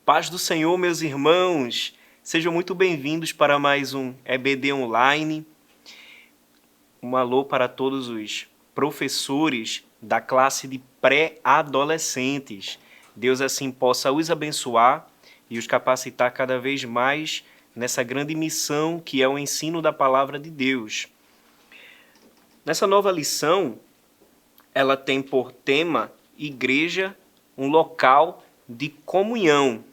Paz do Senhor, meus irmãos! Sejam muito bem-vindos para mais um EBD Online. Um alô para todos os professores da classe de pré-adolescentes. Deus assim possa os abençoar e os capacitar cada vez mais nessa grande missão que é o ensino da palavra de Deus. Nessa nova lição, ela tem por tema Igreja, um local de comunhão.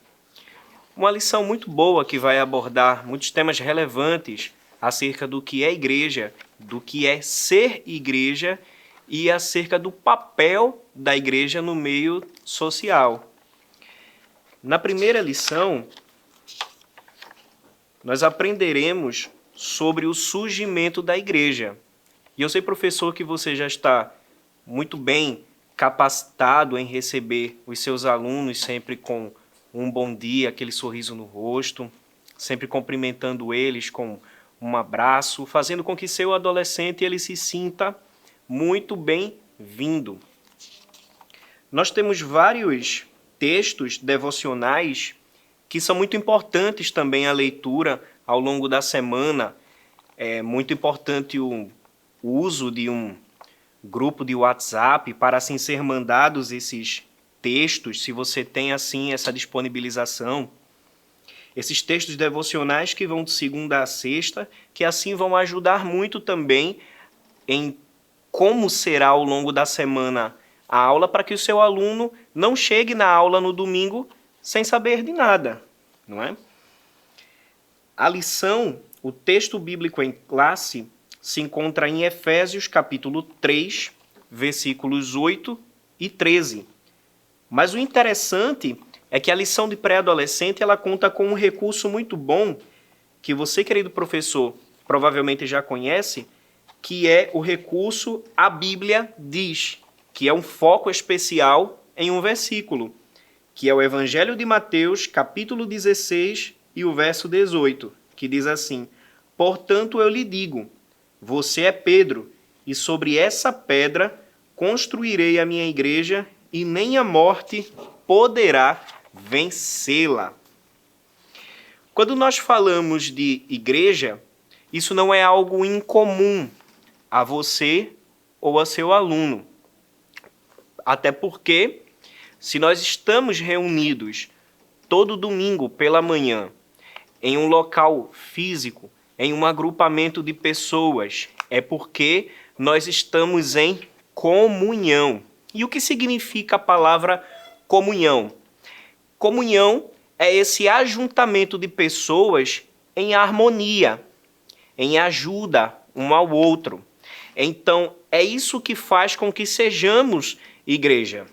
Uma lição muito boa que vai abordar muitos temas relevantes acerca do que é igreja, do que é ser igreja e acerca do papel da igreja no meio social. Na primeira lição, nós aprenderemos sobre o surgimento da igreja. E eu sei, professor, que você já está muito bem capacitado em receber os seus alunos sempre com um bom dia, aquele sorriso no rosto, sempre cumprimentando eles com um abraço, fazendo com que seu adolescente ele se sinta muito bem-vindo. Nós temos vários textos devocionais que são muito importantes também a leitura ao longo da semana. É muito importante o uso de um grupo de WhatsApp para assim ser mandados esses textos, se você tem assim essa disponibilização. Esses textos devocionais que vão de segunda a sexta, que assim vão ajudar muito também em como será ao longo da semana a aula, para que o seu aluno não chegue na aula no domingo sem saber de nada, não é? A lição, o texto bíblico em classe, se encontra em Efésios capítulo 3, versículos 8 e 13. Mas o interessante é que a lição de pré-adolescente ela conta com um recurso muito bom que você, querido professor, provavelmente já conhece, que é o recurso A Bíblia Diz, que é um foco especial em um versículo, que é o Evangelho de Mateus, capítulo 16 e o verso 18, que diz assim: Portanto eu lhe digo, você é Pedro, e sobre essa pedra construirei a minha igreja, e nem a morte poderá vencê-la. Quando nós falamos de igreja, isso não é algo incomum a você ou a seu aluno. Até porque, se nós estamos reunidos todo domingo pela manhã, em um local físico, em um agrupamento de pessoas, é porque nós estamos em comunhão. E o que significa a palavra comunhão? Comunhão é esse ajuntamento de pessoas em harmonia, em ajuda um ao outro. Então, é isso que faz com que sejamos igreja.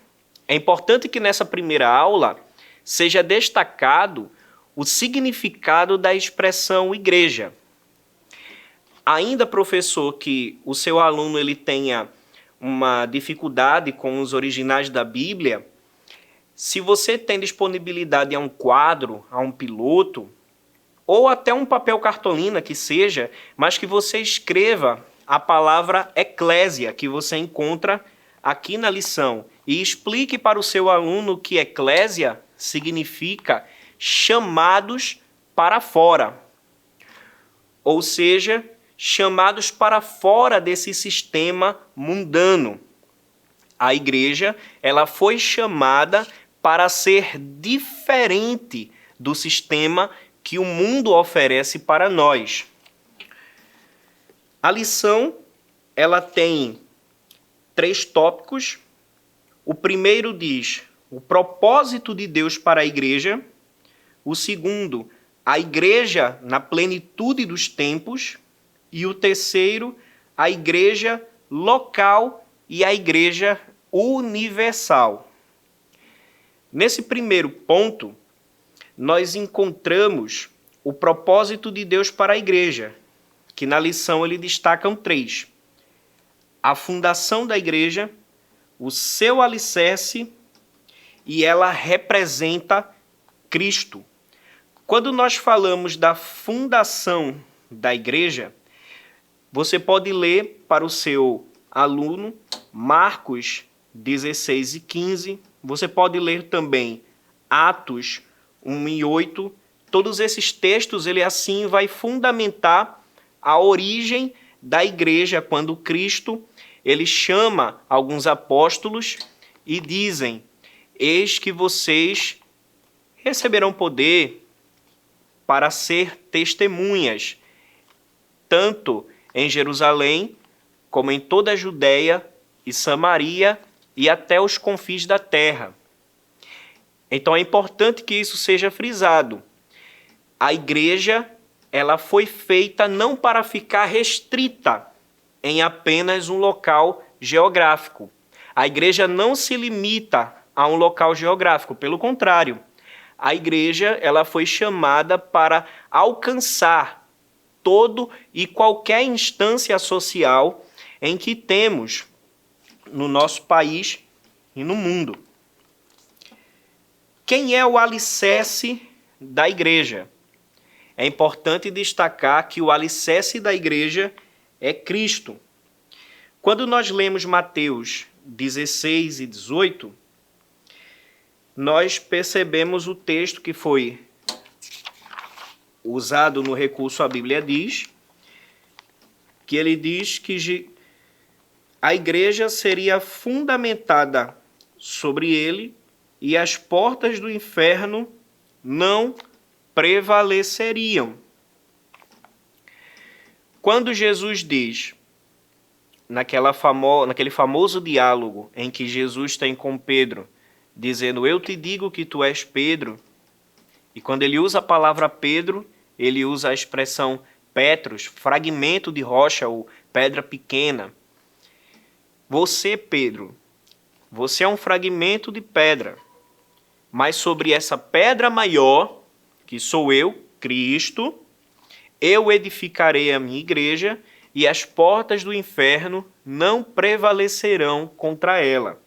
É importante que nessa primeira aula seja destacado o significado da expressão igreja. Ainda, professor, que o seu aluno ele tenha uma dificuldade com os originais da Bíblia, se você tem disponibilidade a um quadro, a um piloto, ou até um papel cartolina que seja, mas que você escreva a palavra eclésia, que você encontra aqui na lição, e explique para o seu aluno que eclésia significa chamados para fora. Ou seja, chamados para fora desse sistema mundano. A igreja, ela foi chamada para ser diferente do sistema que o mundo oferece para nós. A lição, ela tem 3 tópicos. O primeiro diz o propósito de Deus para a igreja. O segundo, a igreja na plenitude dos tempos. E o terceiro, a igreja local e a igreja universal. Nesse primeiro ponto, nós encontramos o propósito de Deus para a igreja, que na lição ele destaca 3. A fundação da igreja, o seu alicerce, e ela representa Cristo. Quando nós falamos da fundação da igreja, você pode ler para o seu aluno Marcos 16 e 15. Você pode ler também Atos 1 e 8, todos esses textos, ele assim vai fundamentar a origem da igreja, quando Cristo, ele chama alguns apóstolos e dizem: eis que vocês receberão poder para ser testemunhas, tanto em Jerusalém, como em toda a Judéia e Samaria e até os confins da terra. Então é importante que isso seja frisado. A igreja, ela foi feita não para ficar restrita em apenas um local geográfico. A igreja não se limita a um local geográfico, pelo contrário. A igreja, ela foi chamada para alcançar todo e qualquer instância social em que temos no nosso país e no mundo. Quem é o alicerce da igreja? É importante destacar que o alicerce da igreja é Cristo. Quando nós lemos Mateus 16 e 18, nós percebemos o texto que foi usado no recurso A Bíblia Diz, que ele diz que a igreja seria fundamentada sobre ele e as portas do inferno não prevaleceriam. Quando Jesus diz, naquele famoso diálogo em que Jesus tem com Pedro, dizendo: eu te digo que tu és Pedro, e quando ele usa a palavra Pedro, ele usa a expressão Petros, fragmento de rocha ou pedra pequena. Você, Pedro, você é um fragmento de pedra, mas sobre essa pedra maior, que sou eu, Cristo, eu edificarei a minha igreja e as portas do inferno não prevalecerão contra ela.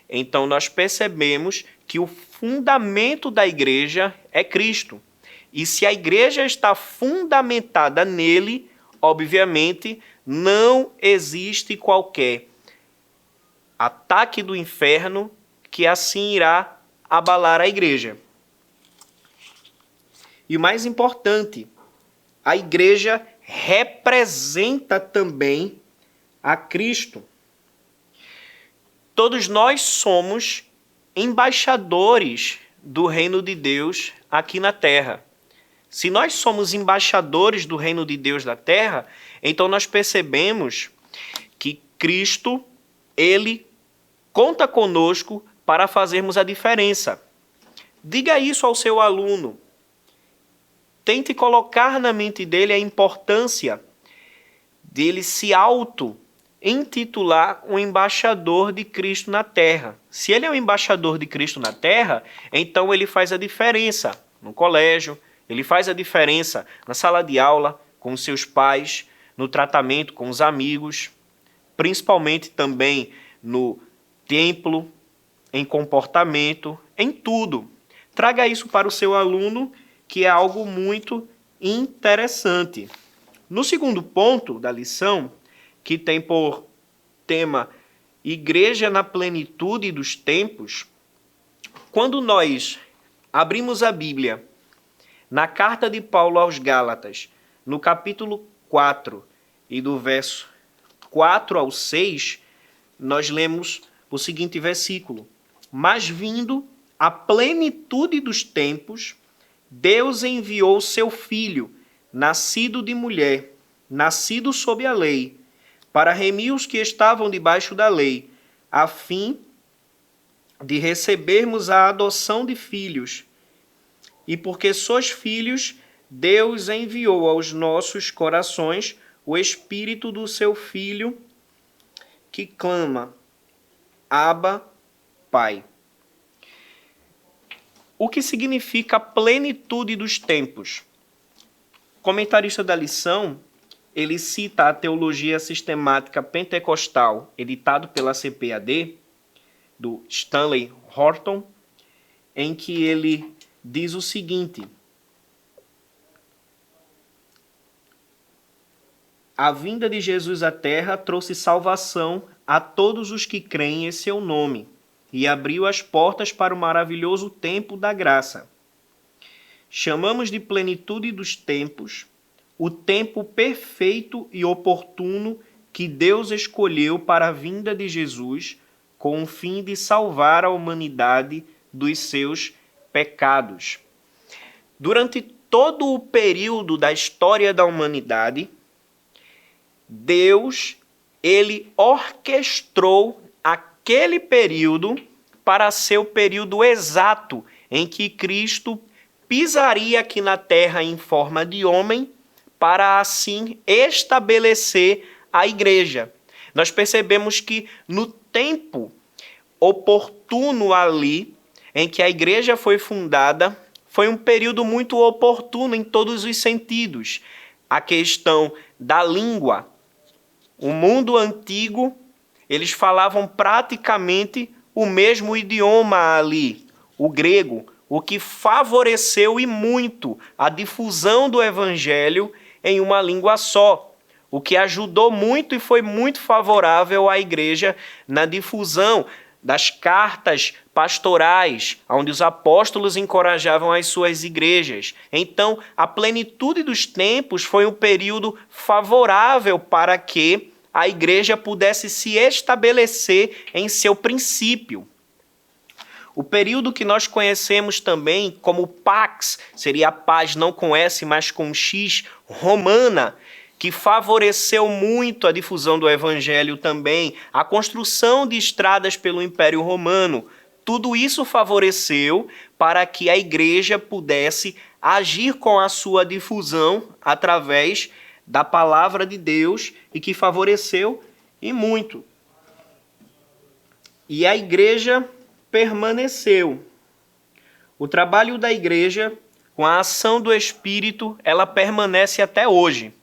Então nós percebemos que o fundamento da igreja é Cristo. E se a igreja está fundamentada nele, obviamente não existe qualquer ataque do inferno que assim irá abalar a igreja. E o mais importante, a igreja representa também a Cristo. Todos nós somos embaixadores do reino de Deus aqui na terra. Se nós somos embaixadores do reino de Deus na terra, então nós percebemos que Cristo, ele conta conosco para fazermos a diferença. Diga isso ao seu aluno. Tente colocar na mente dele a importância dele se auto-intitular um embaixador de Cristo na terra. Se ele é um embaixador de Cristo na terra, então ele faz a diferença no colégio, ele faz a diferença na sala de aula, com os seus pais, no tratamento com os amigos, principalmente também no templo, em comportamento, em tudo. Traga isso para o seu aluno, que é algo muito interessante. No segundo ponto da lição, que tem por tema Igreja na plenitude dos tempos, quando nós abrimos a Bíblia na carta de Paulo aos Gálatas, no capítulo 4 e do verso 4 ao 6, nós lemos o seguinte versículo: mas vindo a plenitude dos tempos, Deus enviou seu Filho, nascido de mulher, nascido sob a lei, para remir os que estavam debaixo da lei, a fim de recebermos a adoção de filhos. E porque sois filhos, Deus enviou aos nossos corações o Espírito do seu Filho, que clama: Abba, Pai. O que significa a plenitude dos tempos? O comentarista da lição, ele cita a Teologia Sistemática Pentecostal, editado pela CPAD, do Stanley Horton, em que ele diz o seguinte: a vinda de Jesus à Terra trouxe salvação a todos os que creem em seu nome e abriu as portas para o maravilhoso tempo da graça. chamamos de plenitude dos tempos o tempo perfeito e oportuno que Deus escolheu para a vinda de Jesus com o fim de salvar a humanidade dos seus pecados. Durante todo o período da história da humanidade, Deus, ele orquestrou aquele período para ser o período exato em que Cristo pisaria aqui na terra em forma de homem para assim estabelecer a igreja. Nós percebemos que no tempo oportuno ali em que a igreja foi fundada, foi um período muito oportuno em todos os sentidos. A questão da língua. O mundo antigo, eles falavam praticamente o mesmo idioma ali, o grego, o que favoreceu e muito a difusão do evangelho em uma língua só, o que ajudou muito e foi muito favorável à igreja na difusão das cartas pastorais, onde os apóstolos encorajavam as suas igrejas. Então, a plenitude dos tempos foi um período favorável para que a igreja pudesse se estabelecer em seu princípio. O período que nós conhecemos também como Pax, seria a paz não com S, mas com X, romana, que favoreceu muito a difusão do evangelho também, a construção de estradas pelo Império Romano. Tudo isso favoreceu para que a igreja pudesse agir com a sua difusão através da palavra de Deus e que favoreceu e muito. E a igreja permaneceu. O trabalho da igreja, com a ação do Espírito, ela permanece até hoje.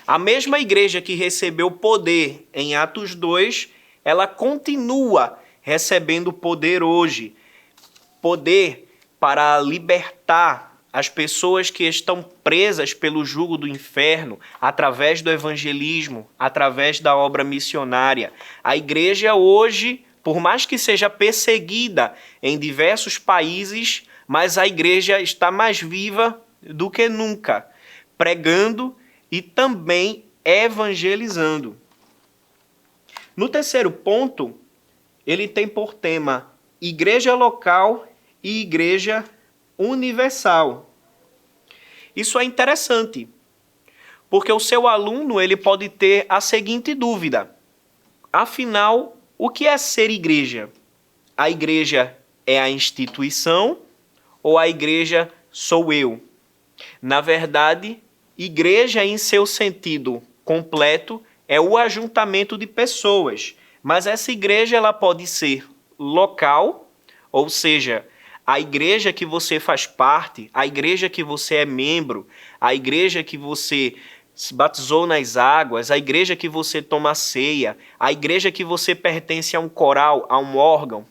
A mesma igreja que recebeu poder em Atos 2, ela continua recebendo poder hoje. Poder para libertar as pessoas que estão presas pelo jugo do inferno através do evangelismo, através da obra missionária. A igreja hoje, por mais que seja perseguida em diversos países, mas a igreja está mais viva do que nunca, pregando e também evangelizando. No terceiro ponto, ele tem por tema igreja local e igreja universal. Isso é interessante, porque o seu aluno ele pode ter a seguinte dúvida: afinal, o que é ser igreja? A igreja é a instituição ou a igreja sou eu? Na verdade, igreja em seu sentido completo é o ajuntamento de pessoas, mas essa igreja ela pode ser local, ou seja, a igreja que você faz parte, a igreja que você é membro, a igreja que você se batizou nas águas, a igreja que você toma ceia, a igreja que você pertence a um coral, a um órgão.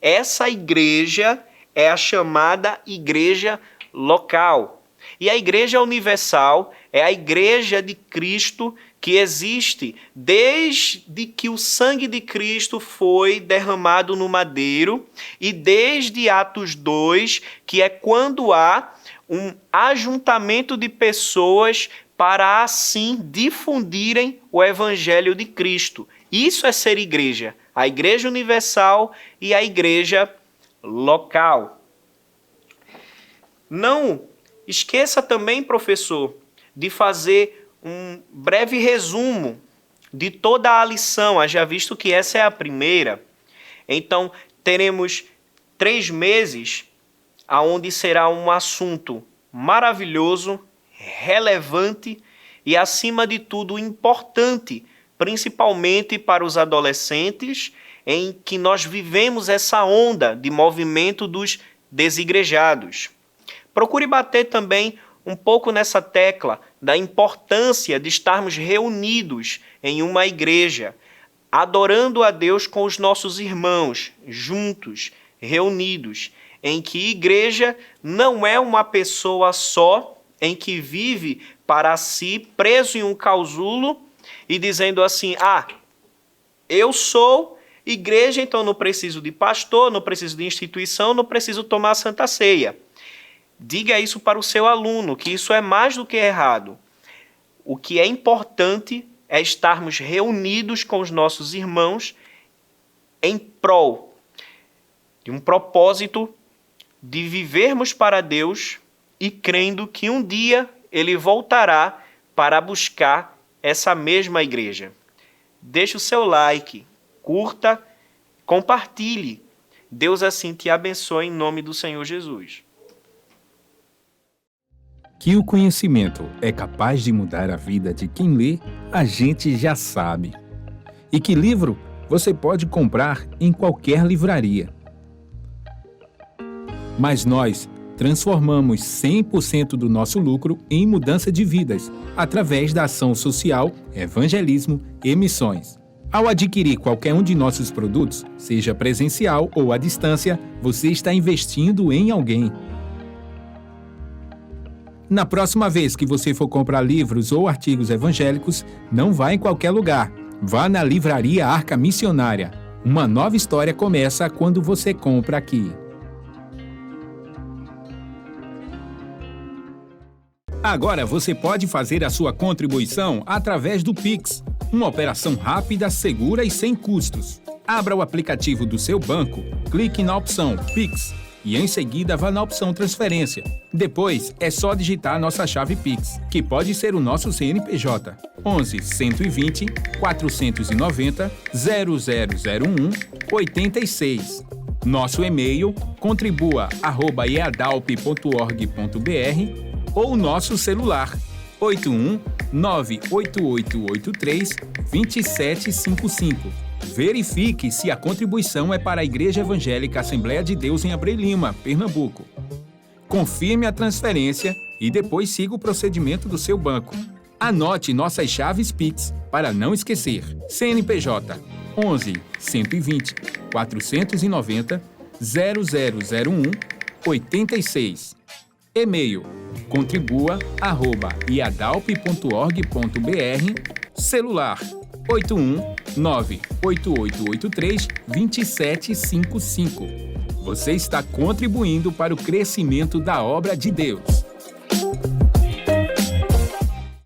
Essa igreja é a chamada igreja local. E a igreja universal é a igreja de Cristo que existe desde que o sangue de Cristo foi derramado no madeiro e desde Atos 2, que é quando há um ajuntamento de pessoas para assim difundirem o evangelho de Cristo. Isso é ser igreja, a igreja universal e a igreja local. Não esqueça também, professor, de fazer um breve resumo de toda a lição, haja visto que essa é a primeira. Então, teremos 3 meses onde será um assunto maravilhoso, relevante e, acima de tudo, importante, principalmente para os adolescentes, em que nós vivemos essa onda de movimento dos desigrejados. Procure bater também um pouco nessa tecla da importância de estarmos reunidos em uma igreja, adorando a Deus com os nossos irmãos, juntos, reunidos, em que igreja não é uma pessoa só, em que vive para si, preso em um casulo e dizendo assim: eu sou igreja, então não preciso de pastor, não preciso de instituição, não preciso tomar a Santa Ceia. Diga isso para o seu aluno, que isso é mais do que errado. O que é importante é estarmos reunidos com os nossos irmãos em prol de um propósito de vivermos para Deus e crendo que um dia Ele voltará para buscar essa mesma igreja. Deixe o seu like, curta, compartilhe. Deus assim te abençoe em nome do Senhor Jesus. Que o conhecimento é capaz de mudar a vida de quem lê, a gente já sabe. E que livro você pode comprar em qualquer livraria. Mas nós transformamos 100% do nosso lucro em mudança de vidas, através da ação social, evangelismo e missões. Ao adquirir qualquer um de nossos produtos, seja presencial ou à distância, você está investindo em alguém. Na próxima vez que você for comprar livros ou artigos evangélicos, não vá em qualquer lugar. Vá na Livraria Arca Missionária. Uma nova história começa quando você compra aqui. Agora você pode fazer a sua contribuição através do Pix. Uma operação rápida, segura e sem custos. Abra o aplicativo do seu banco, clique na opção Pix e em seguida vá na opção Transferência. Depois é só digitar nossa chave Pix, que pode ser o nosso CNPJ 11 120 490 0001 86. Nosso e-mail contribua@eadalp.org.br ou nosso celular 81 98883 2755. Verifique se a contribuição é para a Igreja Evangélica Assembleia de Deus em Abreu Lima, Pernambuco. Confirme a transferência e depois siga o procedimento do seu banco. Anote nossas chaves Pix para não esquecer. CNPJ 11 120 490 0001 86. E-mail contribua@iadalp.org.br. Celular 81 98883 2755. Você está contribuindo para o crescimento da obra de Deus.